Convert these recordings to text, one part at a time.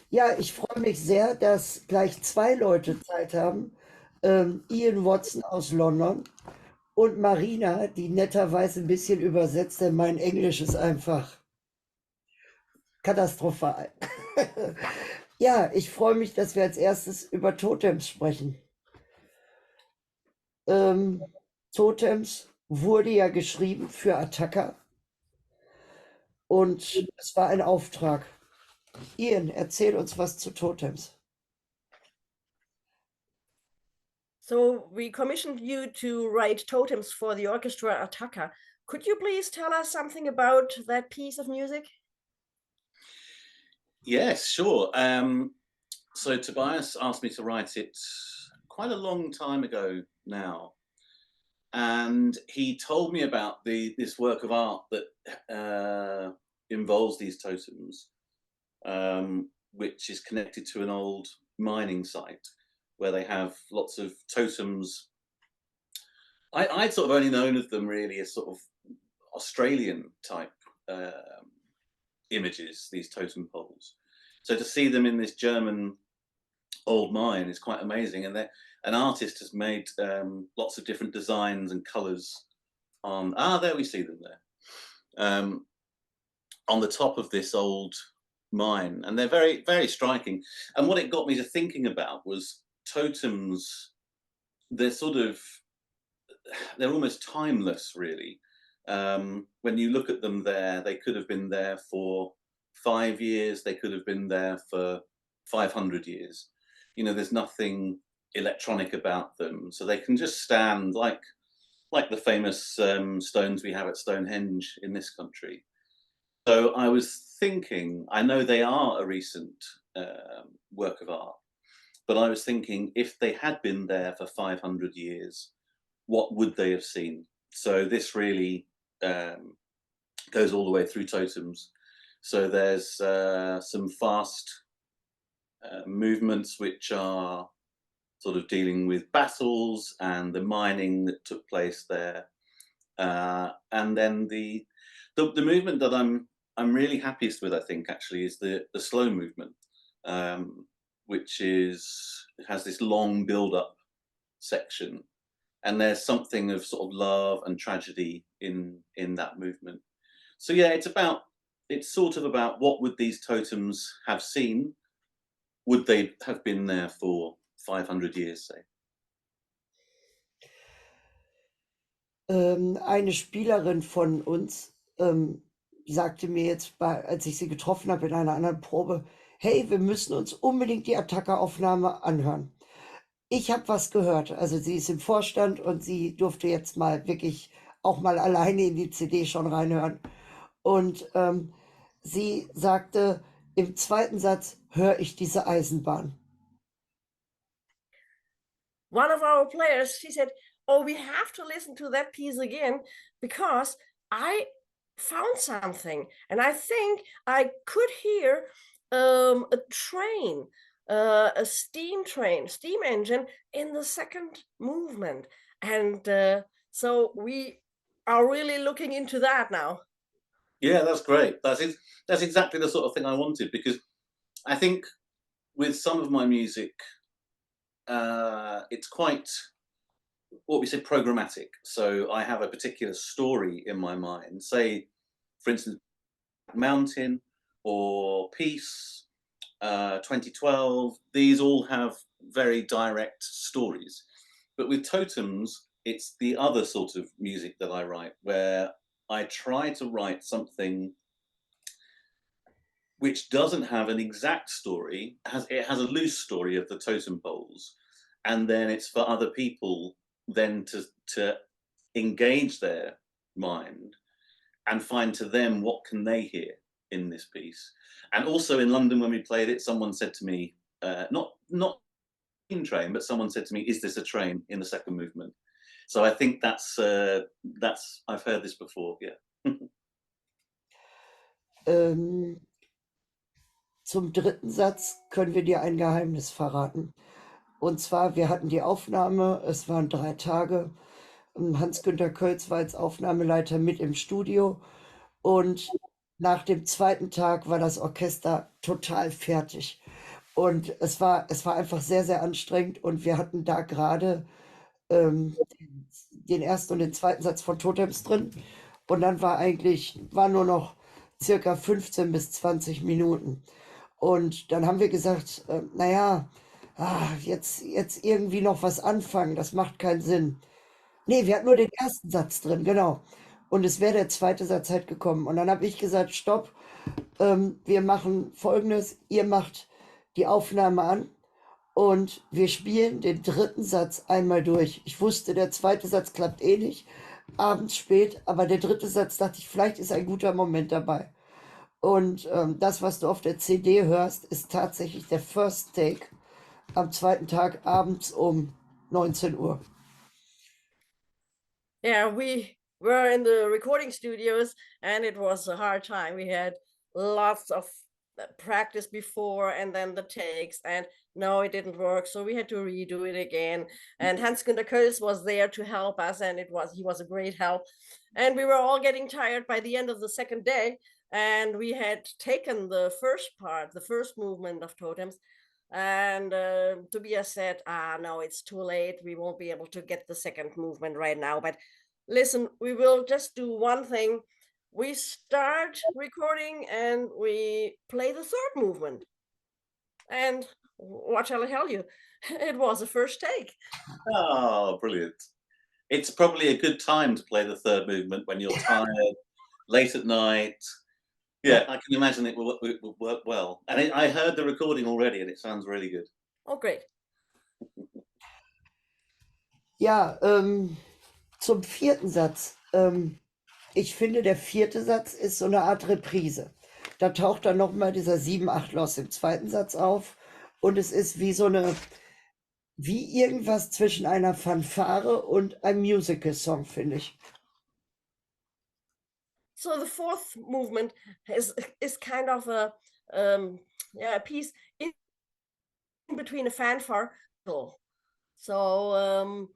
Ja, ich freue mich sehr, dass gleich zwei Leute Zeit haben. Ian Watson aus London und Marina, die netterweise ein bisschen übersetzt, denn mein Englisch ist einfach katastrophal. Ja, ich freue mich, dass wir als erstes über Totems sprechen. Ähm, Totems wurde ja geschrieben für Attacker und es war ein Auftrag. Ian, erzähl uns was zu Totems. So we commissioned you to write totems for the orchestra Attacker. Could you please tell us something about that piece of music? Yes, sure. So Tobias asked me to write it quite a long time ago now, and he told me about this work of art that involves these totems, which is connected to an old mining site where they have lots of totems. I'd sort of only known of them really as sort of Australian type images, these totem poles. So to see them in this German old mine is quite amazing, and an artist has made lots of different designs and colours on. There we see them there, on the top of this old mine, and they're very, very striking. And what it got me to thinking about was totems. They're sort of they're almost timeless, really. When you look at them there, they could have been there for 5 years, they could have been there for 500 years. You know, there's nothing electronic about them, so they can just stand like the famous stones we have at Stonehenge in this country. So I was thinking, I know they are a recent work of art, but I was thinking if they had been there for 500 years, what would they have seen? So this really goes all the way through totems. So there's some fast movements which are sort of dealing with battles and the mining that took place there, and then the movement that I'm really happiest with, I think, actually, is the slow movement, which has this long build up section, and there's something of sort of love and tragedy in that movement. So yeah, it's sort of about what would these totems have seen? Would they have been there for 500 years, say? Eine Spielerin von uns sagte mir jetzt, als ich sie getroffen habe in einer anderen Probe, hey, wir müssen uns unbedingt die Attacker-Aufnahme anhören. Ich habe was gehört. Also sie ist im Vorstand und sie durfte jetzt mal wirklich auch mal alleine in die CD schon reinhören. Und sie sagte, im zweiten Satz höre ich diese Eisenbahn. One of our players, she said, oh, we have to listen to that piece again because I found something, and I think I could hear a train, a steam train, steam engine in the second movement. And so we are really looking into that now. Yeah, that's great. That's exactly the sort of thing I wanted, because I think with some of my music, it's quite what we say programmatic. So I have a particular story in my mind. Say, for instance, Mountain or Peace, 2012. These all have very direct stories. But with Totems, it's the other sort of music that I write, where I try to write something which doesn't have an exact story. It has a loose story of the totem poles, and then it's for other people then to engage their mind and find to them what can they hear in this piece. And also in London, when we played it, someone said to me, not in train, but someone said to me, "Is this a train?" in the second movement. So I think that's I've heard this before. Yeah. Zum dritten Satz können wir dir ein Geheimnis verraten. Und zwar, wir hatten die Aufnahme, es waren 3 Tage. Hans-Günter Kölz war als Aufnahmeleiter mit im Studio. Und nach dem zweiten Tag war das Orchester total fertig. Und es war einfach sehr, sehr anstrengend und wir hatten da gerade den ersten und den zweiten Satz von Totems drin und dann war nur noch circa 15 bis 20 Minuten. Und dann haben wir gesagt, naja, jetzt irgendwie noch was anfangen, das macht keinen Sinn. Nee, wir hatten nur den ersten Satz drin, genau. Und es wäre der zweite Satz halt gekommen. Und dann habe ich gesagt, stopp, wir machen Folgendes, ihr macht die Aufnahme an und wir spielen den dritten Satz einmal durch. Ich wusste, der zweite Satz klappt eh nicht, abends spät, aber der dritte Satz dachte ich, vielleicht ist ein guter Moment dabei. Und das, was du auf der CD hörst, ist tatsächlich der First Take am zweiten Tag abends um 19 Uhr. Yeah, we were in the recording studios and it was a hard time. We had lots of practice before and then the takes, and no, it didn't work. So we had to redo it again. And Hans-Günter Kölz was there to help us, and he was a great help. And we were all getting tired by the end of the second day. And we had taken the first part, the first movement of Totems, and Tobias said, no, it's too late. We won't be able to get the second movement right now. But listen, we will just do one thing. We start recording and we play the third movement. And what shall I tell you? It was a first take. Oh, brilliant. It's probably a good time to play the third movement when you're tired, late at night. Yeah, I can imagine it will work well. And I heard the recording already and it sounds really good. Oh, great. Ja, zum vierten Satz. Ich finde, der vierte Satz ist so eine Art Reprise. Da taucht dann nochmal dieser 7/8 im zweiten Satz auf und es ist wie irgendwas zwischen einer Fanfare und einem Musical-Song, finde ich. So the fourth movement is kind of a piece in between a fanfare. So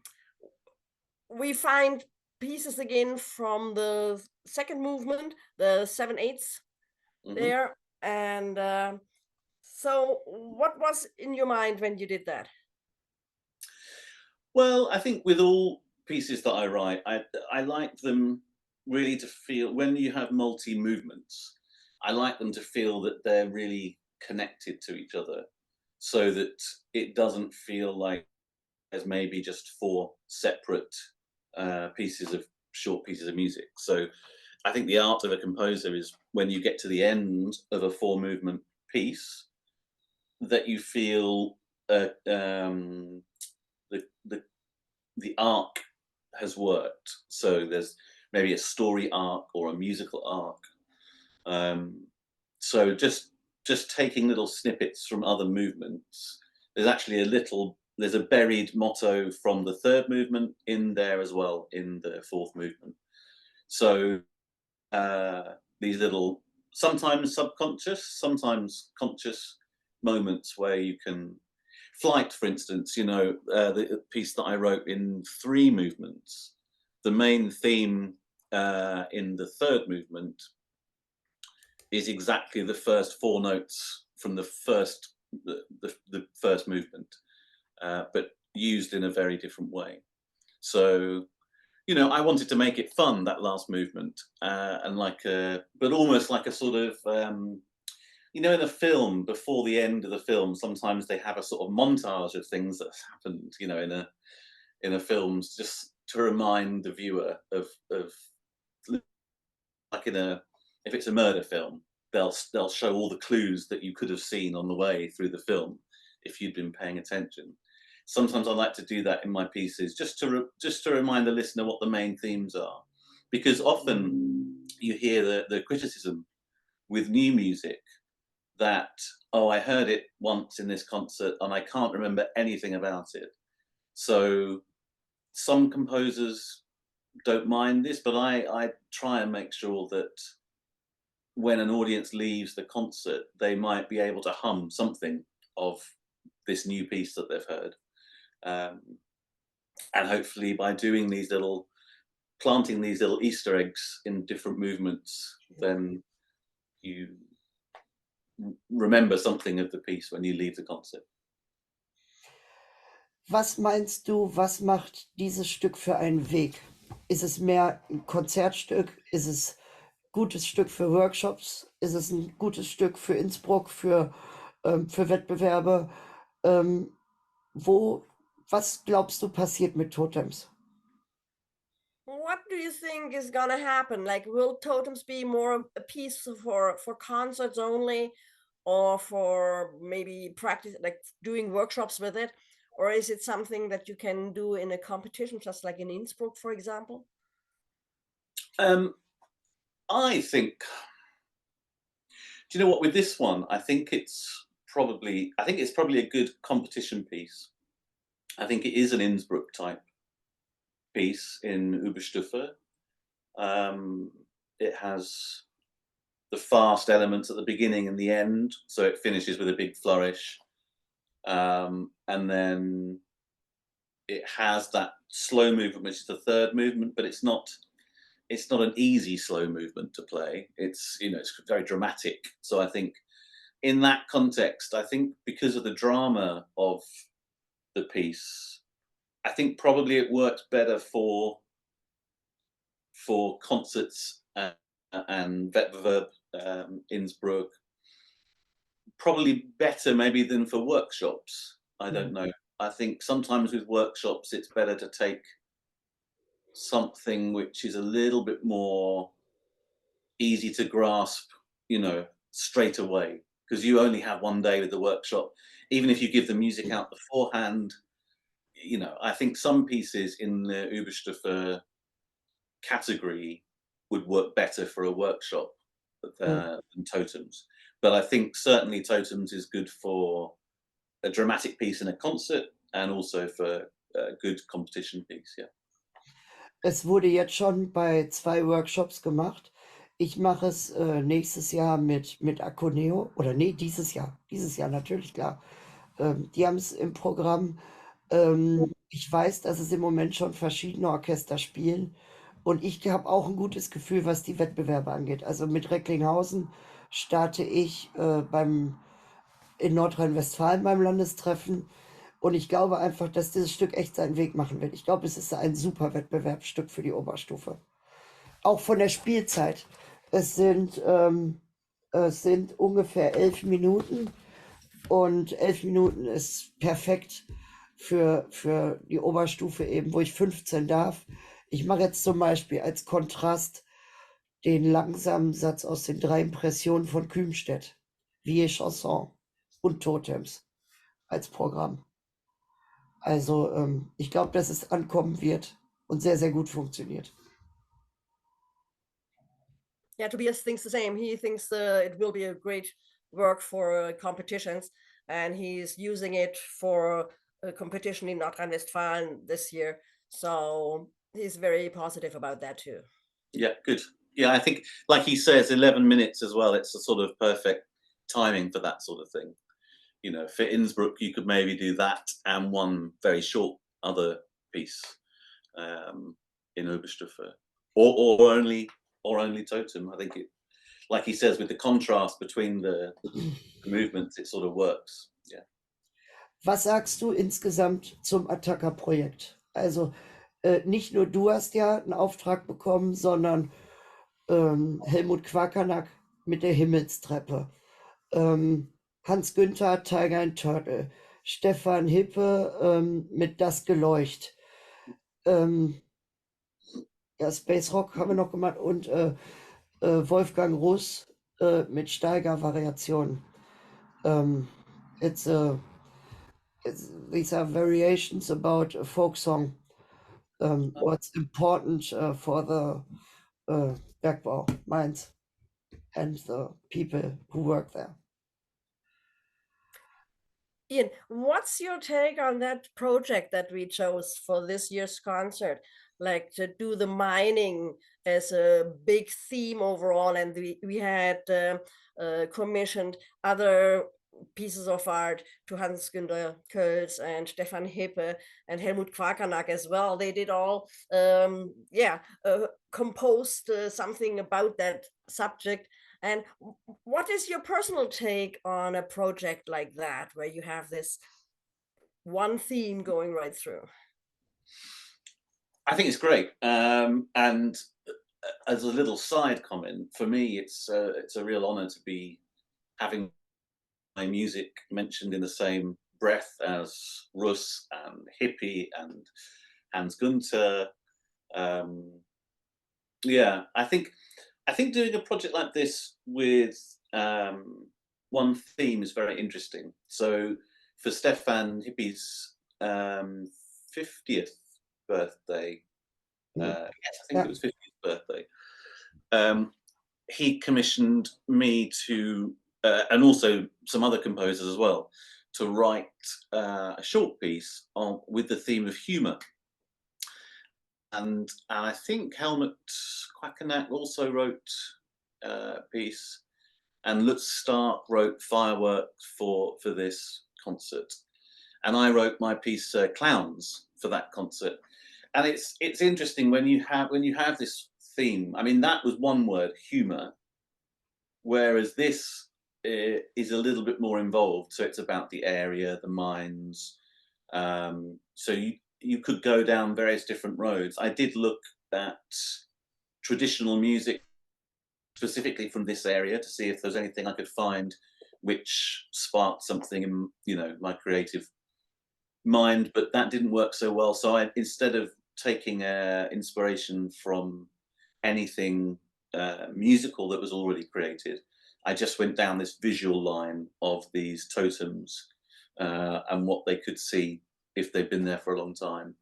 we find pieces again from the second movement, the 7/8 there. And so what was in your mind when you did that? Well, I think with all pieces that I write, I like them really to feel, when you have multi movements, I like them to feel that they're really connected to each other, so that it doesn't feel like there's maybe just four separate short pieces of music. So I think the art of a composer is when you get to the end of a four movement piece, that you feel the arc has worked. So there's maybe a story arc or a musical arc. So just taking little snippets from other movements. There's a buried motto from the third movement in there as well, in the fourth movement. So these little, sometimes subconscious, sometimes conscious moments where you can, Flight, for instance, the piece that I wrote in 3 movements, the main theme in the third movement is exactly the first 4 notes from the first movement, but used in a very different way. So, I wanted to make it fun, that last movement, and but almost like a sort of, in a film, before the end of the film, sometimes they have a sort of montage of things that's happened, in a film, just to remind the viewer of like if it's a murder film, they'll show all the clues that you could have seen on the way through the film if you'd been paying attention. Sometimes I like to do that in my pieces, just to remind the listener what the main themes are, because often you hear the criticism with new music that, oh, I heard it once in this concert and I can't remember anything about it. So some composers don't mind this, but I try and make sure that when an audience leaves the concert, they might be able to hum something of this new piece that they've heard. And hopefully by doing planting these little Easter eggs in different movements, then remember something of the piece when you leave the concert. Was meinst du, was macht dieses Stück für einen Weg? Ist es mehr ein Konzertstück? Ist es gutes Stück für Workshops? Ist es ein gutes Stück für Innsbruck, für Wettbewerbe? Was glaubst du passiert mit Totems? What do you think is gonna happen? Like, will Totems be more a piece for concerts only, or for maybe practice, like doing workshops with it, or is it something that you can do in a competition, just like in Innsbruck, for example? I think, do you know what, with this one, I think it's probably a good competition piece. I think it is an Innsbruck type piece in Überstufe. It has the fast elements at the beginning and the end, so it finishes with a big flourish. And then it has that slow movement, which is the third movement, but it's not an easy slow movement to play. It's very dramatic. So I think in that context, I think because of the drama of the piece, I think probably it works better for concerts and Wettbewerb, Innsbruck. Probably better maybe than for workshops. I don't know. I think sometimes with workshops, it's better to take something which is a little bit more easy to grasp, straight away, because you only have one day with the workshop. Even if you give the music out beforehand, I think some pieces in the Überstufe category would work better for a workshop than Totems. But I think certainly Totems is good for a dramatic piece in a concert and also for a good competition piece, yeah. Es wurde jetzt schon bei 2 Workshops gemacht. Ich mache es nächstes Jahr mit Akoneo, oder nee, dieses Jahr natürlich, klar. Die haben es im Programm. Ich weiß, dass es im Moment schon verschiedene Orchester spielen, und ich habe auch ein gutes Gefühl, was die Wettbewerbe angeht. Also mit Recklinghausen starte ich in Nordrhein-Westfalen beim Landestreffen, und ich glaube einfach, dass dieses Stück echt seinen Weg machen wird. Ich glaube, es ist ein super Wettbewerbsstück für die Oberstufe. Auch von der Spielzeit. Es sind ungefähr 11 Minuten, und 11 Minuten ist perfekt für die Oberstufe eben, wo ich 15 darf. Ich mache jetzt zum Beispiel als Kontrast den langsamen Satz aus den 3 Impressionen von Kümstedt, Vieille Chanson und Totems als Programm. Also ich glaube, dass es ankommen wird und sehr, sehr gut funktioniert. Yeah, Tobias thinks the same. He thinks it will be a great work for competitions, and he's using it for a competition in Nordrhein-Westfalen this year. So he's very positive about that too. Yeah, good. Yeah, I think, like he says, 11 minutes as well. It's a sort of perfect timing for that sort of thing. For Innsbruck, you could maybe do that and one very short other piece in Oberstufe, or only Totem. I think it, like he says, with the contrast between the movements, it sort of works. Yeah. Was sagst du insgesamt zum Attacker-Projekt? Also nicht nur du hast ja einen Auftrag bekommen, sondern Helmut Quakernack mit der Himmelstreppe, Hans Günther, Tiger and Turtle, Stefan Hippe mit Das Geleucht, ja, Space Rock haben wir noch gemacht, und Wolfgang Russ mit Steiger-Variationen. These are variations about a folk song. What's important for the Bergbau Mainz and the people who work there. Ian, what's your take on that project that we chose for this year's concert? Like, to do the mining as a big theme overall, and we had commissioned other pieces of art to Hans Günther Kölz and Stefan Hippe and Helmut Quakernack as well. They did all composed something about that subject. And what is your personal take on a project like that, where you have this one theme going right through? I think it's great. And as a little side comment, for me, it's a real honor to be having my music mentioned in the same breath as Russ and Hippie and Hans Gunther. Yeah, I think doing a project like this with one theme is very interesting. So for Stefan Hippie's 50th birthday, yes, I think it was 50th birthday, he commissioned me to, and also some other composers as well, to write a short piece with the theme of humour. And I think Helmut Quackenack also wrote a piece, and Lutz Stark wrote Fireworks for this concert. And I wrote my piece Clowns for that concert. And it's interesting when you have this theme. I mean, that was one word, humour, whereas this is a little bit more involved. So it's about the area, the mines. So you could go down various different roads. I did look at traditional music specifically from this area to see if there's anything I could find which sparked something in, you know, my creative mind, but that didn't work so well. So instead of taking inspiration from anything musical that was already created, I just went down this visual line of these totems and what they could see if they've been there for a long time.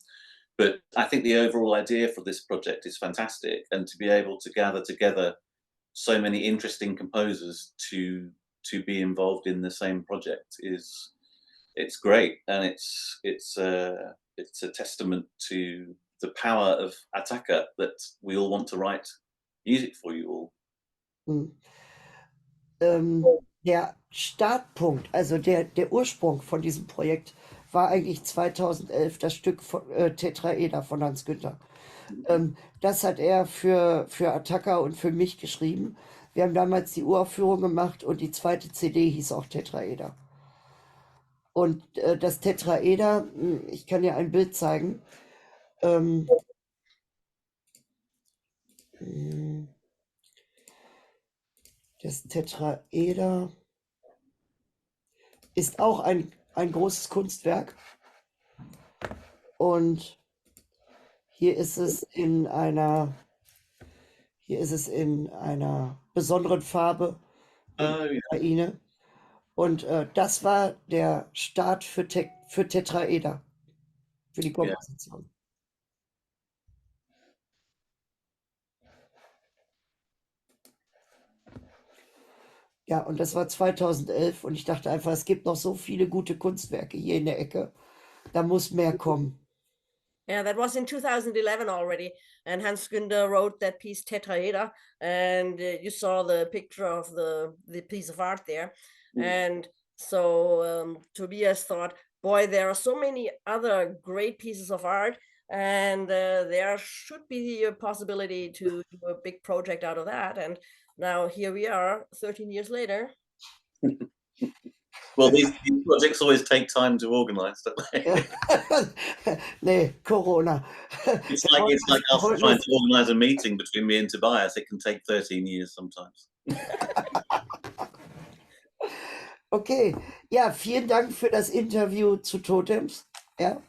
But I think the overall idea for this project is fantastic, and to be able to gather together so many interesting composers to be involved in the same project it's great, and it's a testament to the power of Attacker, that we all want to write music for you all. Der Startpunkt, also der Ursprung von diesem Projekt war eigentlich 2011 das Stück von Tetraeder von Hans Günther. Das hat er für Attacker und für mich geschrieben. Wir haben damals die Uraufführung gemacht und die zweite CD hieß auch Tetraeder. Und das Tetraeder, ich kann dir ein Bild zeigen. Das Tetraeder ist auch ein großes Kunstwerk. Und hier ist es in einer besonderen Farbe in der Ukraine. Und das war der Start für Tetraeder, für die Komposition. Ja, und das war 2011 und ich dachte einfach, es gibt noch so viele gute Kunstwerke hier in der Ecke. Da muss mehr kommen. Yeah, that was in 2011 already, and Hans Günther wrote that piece Tetraeder, and you saw the picture of the piece of art there. And so Tobias thought, boy, there are so many other great pieces of art, and there should be a possibility to do a big project out of that. And now here we are 13 years later. Well, these projects always take time to organize, don't they? Nee, Corona. It's like us trying to organize a meeting between me and Tobias. It can take 13 years sometimes. Okay, ja, vielen Dank für das Interview zu Totems. Ja.